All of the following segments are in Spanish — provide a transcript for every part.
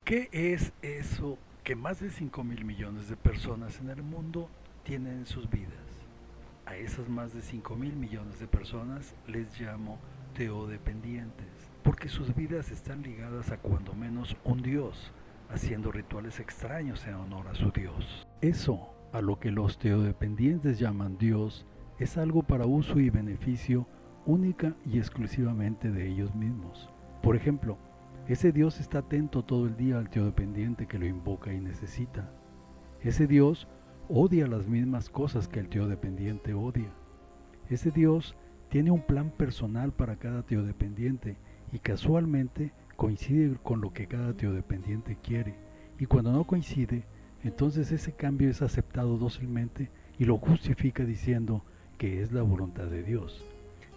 ¿Qué es eso que más de 5.000 millones de personas en el mundo tienen en sus vidas? A esas más de 5.000 millones de personas les llamo teodependientes, porque sus vidas están ligadas a cuando menos un dios, haciendo rituales extraños en honor a su dios. Eso, a lo que los teodependientes llaman Dios, es algo para uso y beneficio única y exclusivamente de ellos mismos. Por ejemplo, ese Dios está atento todo el día al teodependiente que lo invoca y necesita. Ese Dios odia las mismas cosas que el teodependiente odia. Ese Dios tiene un plan personal para cada teodependiente y casualmente coincide con lo que cada teodependiente quiere. Y cuando no coincide, entonces ese cambio es aceptado dócilmente y lo justifica diciendo que es la voluntad de Dios.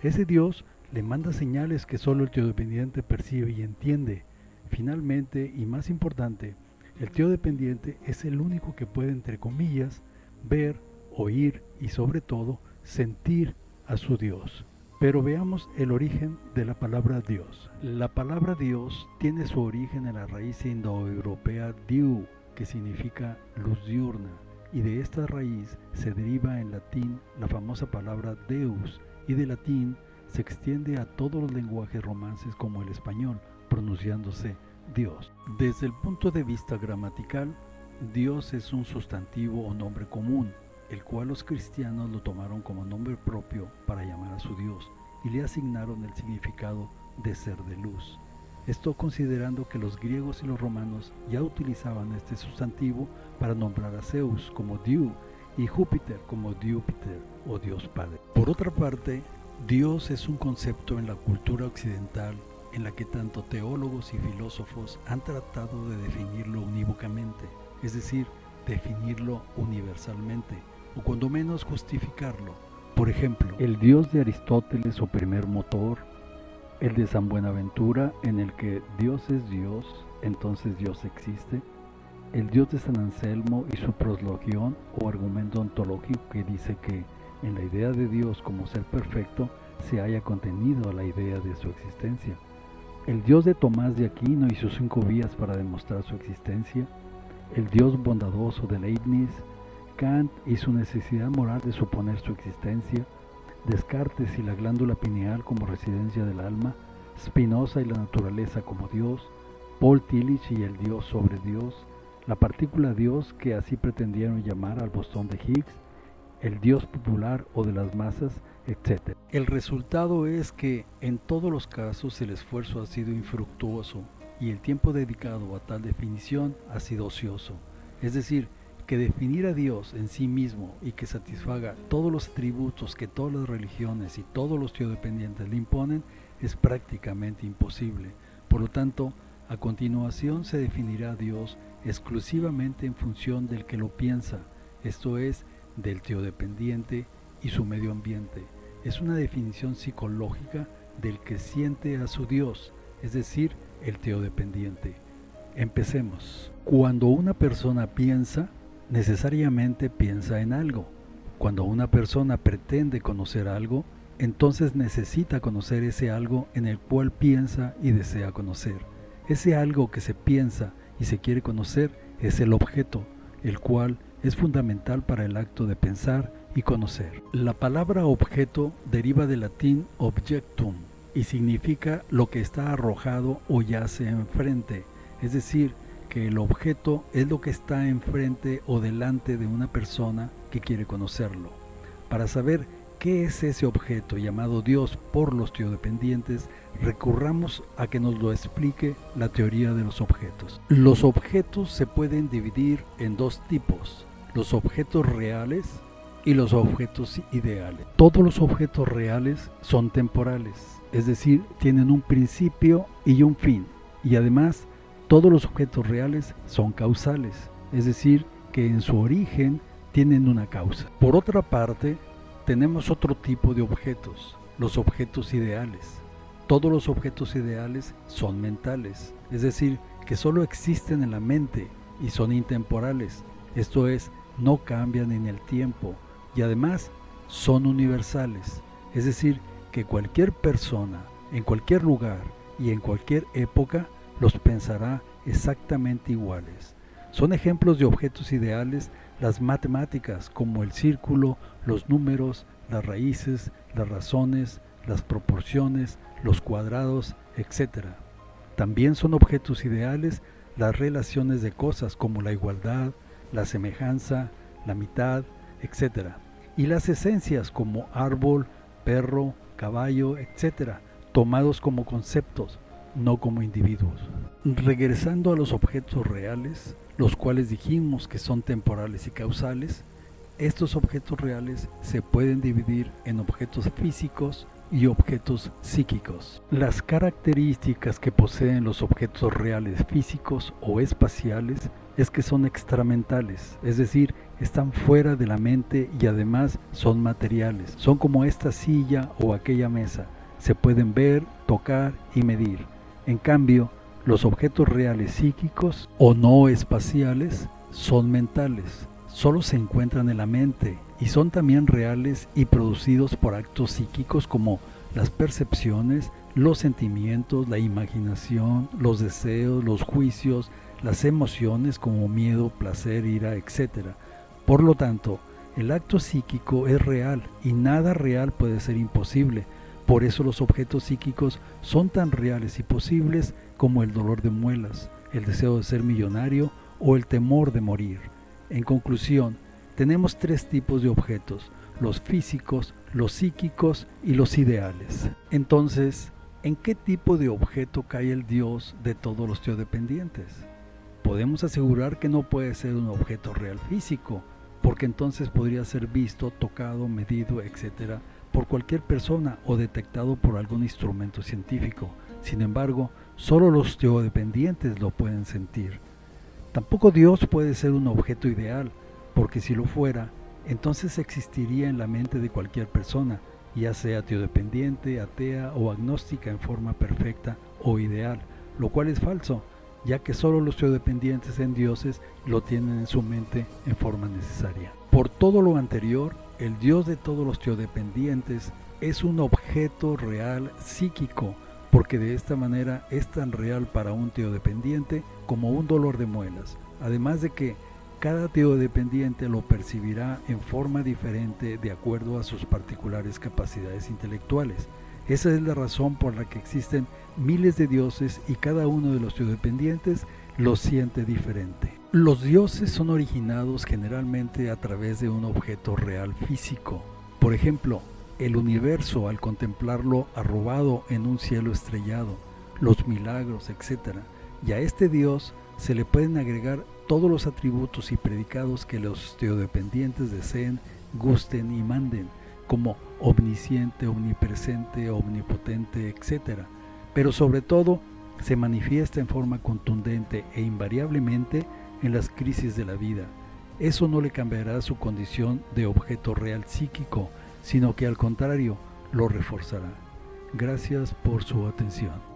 Ese Dios le manda señales que solo el teodependiente percibe y entiende. Finalmente, y más importante, el teodependiente es el único que puede, entre comillas, ver, oír y sobre todo sentir a su Dios. Pero veamos el origen de la palabra Dios. La palabra Dios tiene su origen en la raíz indoeuropea diu, que significa luz diurna, y de esta raíz se deriva en latín la famosa palabra Deus, y de latín se extiende a todos los lenguajes romances como el español, pronunciándose Dios. Desde el punto de vista gramatical, Dios es un sustantivo o nombre común, el cual los cristianos lo tomaron como nombre propio para llamar a su Dios y le asignaron el significado de ser de luz. Esto considerando que los griegos y los romanos ya utilizaban este sustantivo para nombrar a Zeus como Diu y Júpiter como Diúpiter o Dios Padre. Por otra parte, Dios es un concepto en la cultura occidental en la que tanto teólogos y filósofos han tratado de definirlo unívocamente, es decir, definirlo universalmente, o cuando menos justificarlo. Por ejemplo, el Dios de Aristóteles o primer motor, el de San Buenaventura en el que Dios es Dios, entonces Dios existe, el Dios de San Anselmo y su proslogión o argumento ontológico que dice que en la idea de Dios como ser perfecto se haya contenido la idea de su existencia, el Dios de Tomás de Aquino y sus 5 vías para demostrar su existencia, el Dios bondadoso de Leibniz, Kant y su necesidad moral de suponer su existencia, Descartes y la glándula pineal como residencia del alma, Spinoza y la naturaleza como Dios, Paul Tillich y el Dios sobre Dios, la partícula Dios que así pretendieron llamar al bosón de Higgs, el Dios popular o de las masas, etc. El resultado es que en todos los casos el esfuerzo ha sido infructuoso y el tiempo dedicado a tal definición ha sido ocioso. Es decir, que definir a Dios en sí mismo y que satisfaga todos los atributos que todas las religiones y todos los teodependientes le imponen es prácticamente imposible. Por lo tanto, a continuación se definirá a Dios exclusivamente en función del que lo piensa, esto es, del teodependiente y su medio ambiente. Es una definición psicológica del que siente a su Dios, es decir, el teodependiente. Empecemos. Cuando una persona piensa, necesariamente piensa en algo. Cuando una persona pretende conocer algo, entonces necesita conocer ese algo en el cual piensa y desea conocer. Ese algo que se piensa y se quiere conocer es el objeto, el cual es fundamental para el acto de pensar y conocer. La palabra objeto deriva del latín objectum y significa lo que está arrojado o yace enfrente, es decir, que el objeto es lo que está enfrente o delante de una persona que quiere conocerlo. Para saber qué es ese objeto llamado Dios por los teodependientes, recurramos a que nos lo explique la teoría de los objetos. Los objetos se pueden dividir en 2 tipos, los objetos reales y los objetos ideales. Todos los objetos reales son temporales, es decir, tienen un principio y un fin, y además todos los objetos reales son causales, es decir, que en su origen tienen una causa. Por otra parte, tenemos otro tipo de objetos, los objetos ideales. Todos los objetos ideales son mentales, es decir, que solo existen en la mente y son intemporales, esto es, no cambian en el tiempo y además son universales, es decir, que cualquier persona, en cualquier lugar y en cualquier época los pensará exactamente iguales. Son ejemplos de objetos ideales las matemáticas, como el círculo, los números, las raíces, las razones, las proporciones, los cuadrados, etc. También son objetos ideales las relaciones de cosas como la igualdad, la semejanza, la mitad, etc. Y las esencias como árbol, perro, caballo, etc., tomados como conceptos, no como individuos. Regresando a los objetos reales, los cuales dijimos que son temporales y causales, estos objetos reales se pueden dividir en objetos físicos y objetos psíquicos. Las características que poseen los objetos reales físicos o espaciales es que son extramentales, es decir, están fuera de la mente y además son materiales. Son como esta silla o aquella mesa, se pueden ver, tocar y medir. En cambio, los objetos reales psíquicos o no espaciales son mentales, solo se encuentran en la mente y son también reales y producidos por actos psíquicos como las percepciones, los sentimientos, la imaginación, los deseos, los juicios, las emociones como miedo, placer, ira, etc. Por lo tanto, el acto psíquico es real y nada real puede ser imposible. Por eso los objetos psíquicos son tan reales y posibles como el dolor de muelas, el deseo de ser millonario o el temor de morir. En conclusión, tenemos tres tipos de objetos: los físicos, los psíquicos y los ideales. Entonces, ¿en qué tipo de objeto cae el Dios de todos los teodependientes? Podemos asegurar que no puede ser un objeto real físico, porque entonces podría ser visto, tocado, medido, etc., por cualquier persona o detectado por algún instrumento científico. Sin embargo, solo los teodependientes lo pueden sentir. Tampoco Dios puede ser un objeto ideal, porque si lo fuera, entonces existiría en la mente de cualquier persona, ya sea teodependiente, atea o agnóstica en forma perfecta o ideal, lo cual es falso, ya que solo los teodependientes en dioses lo tienen en su mente en forma necesaria. Por todo lo anterior, el Dios de todos los teodependientes es un objeto real psíquico, porque de esta manera es tan real para un teodependiente como un dolor de muelas, además de que cada teodependiente lo percibirá en forma diferente de acuerdo a sus particulares capacidades intelectuales. Esa es la razón por la que existen miles de dioses y cada uno de los teodependientes lo siente diferente. Los dioses son originados generalmente a través de un objeto real físico. Por ejemplo, el universo al contemplarlo arrobado en un cielo estrellado, los milagros, etc. Y a este Dios se le pueden agregar todos los atributos y predicados que los teodependientes deseen, gusten y manden, como omnisciente, omnipresente, omnipotente, etc. Pero sobre todo, se manifiesta en forma contundente e invariablemente en las crisis de la vida. Eso no le cambiará su condición de objeto real psíquico, sino que al contrario, lo reforzará. Gracias por su atención.